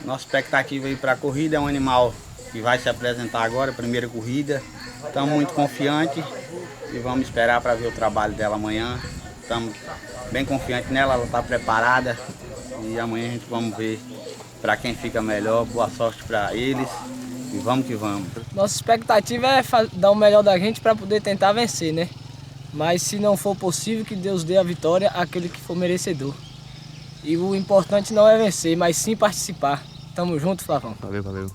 Nossa expectativa aí para a corrida é um animal que vai se apresentar agora, primeira corrida. Estamos muito confiantes e vamos esperar para ver o trabalho dela amanhã. Estamos bem confiantes nela, ela está preparada e amanhã a gente vamos ver para quem fica melhor. Boa sorte para eles e vamos que vamos. Nossa expectativa é dar o melhor da gente para poder tentar vencer, né? Mas se não for possível, que Deus dê a vitória àquele que for merecedor. E o importante não é vencer, mas sim participar. Tamo junto, Flavão. Valeu.